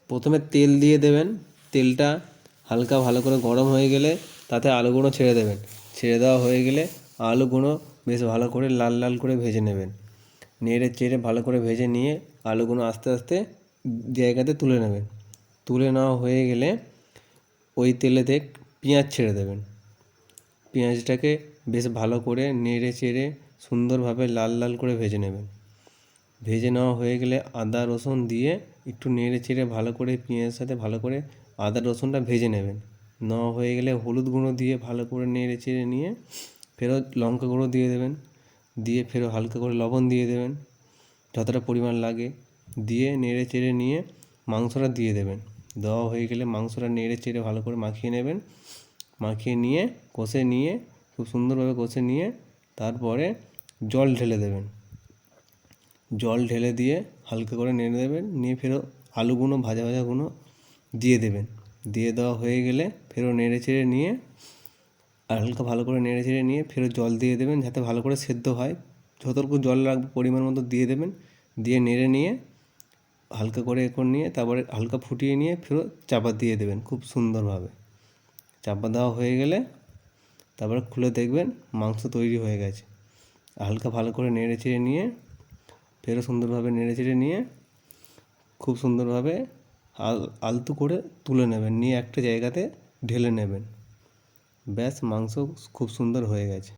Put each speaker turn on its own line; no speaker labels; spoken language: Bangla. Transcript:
প্রথমে তেল দিয়ে দেবেন। তেলটা হালকা ভালো করে গরম হয়ে গেলে তাতে আলুগুলো ছেড়ে দেবেন। ছেড়ে দেওয়া হয়ে গেলে আলুগুলো বেশ ভালো করে লাল লাল করে ভেজে নেবেন। নেড়ে চেড়ে ভালো করে ভেজে নিয়ে আলুগুলো আস্তে আস্তে জায়গাতে তুলে নেবেন। তুলে নেওয়া হয়ে গেলে ওই তেলেতে পেঁয়াজ ছেড়ে দেবেন। পেঁয়াজটাকে বেশ ভালো করে নেড়ে চেড়ে সুন্দরভাবে লাল লাল করে ভেজে নেবেন। ভেজে নেওয়া হয়ে গেলে আদা রসুন দিয়ে একটু নেড়ে চেড়ে ভালো করে পেঁয়াজের সাথে ভালো করে আদা রসুনটা ভেজে নেবেন। নেওয়া হয়ে গেলে হলুদ গুঁড়ো দিয়ে ভালো করে নেড়ে চেড়ে নিয়ে ফেরত লঙ্কা গুঁড়ো দিয়ে দেবেন। দিয়ে ফেরত হালকা করে লবণ দিয়ে দেবেন যতটা পরিমাণ লাগে। দিয়ে নেড়ে চেড়ে নিয়ে মাংসটা দিয়ে দেবেন। দেওয়া হয়ে গেলে মাংসটা নেড়ে চেড়ে ভালো করে মাখিয়ে নেবেন। মাখিয়ে নিয়ে কষে নিয়ে খুব সুন্দরভাবে কষে নিয়ে তারপরে জল ঢেলে দেবেন। জল ঢেলে দিয়ে হালকা করে নেড়ে দেবেন। নিয়ে ফেরত আলুগুলো ভাজা ভাজাগুলো দিয়ে দেবেন। দিয়ে দেওয়া হয়ে গেলে ফেরত নেড়ে চেড়ে নিয়ে আর হালকা ভালো করে নেড়ে চেড়ে নিয়ে ফেরত জল দিয়ে দেবেন যাতে ভালো করে সেদ্ধ হয়। যতটুকু জল লাগবে পরিমাণ মতো দিয়ে দেবেন। দিয়ে নেড়ে নিয়ে হালকা করে নিয়ে তারপরে হালকা ফুটিয়ে নিয়ে ফেরত চাপা দিয়ে দেবেন খুব সুন্দরভাবে। চাপা দেওয়া হয়ে গেলে তারপরে খুলে দেখবেন মাংস তৈরি হয়ে গেছে। হালকা ভালো করে নেড়ে চেড়ে নিয়ে ফেরত সুন্দরভাবে নেড়ে চেড়ে নিয়ে খুব সুন্দরভাবে আলতো করে তুলে নেবেন। নিয়ে একটা জায়গাতে ঢেলে নেবেন। ব্যাস মাংস খুব সুন্দর হয়ে গেছে।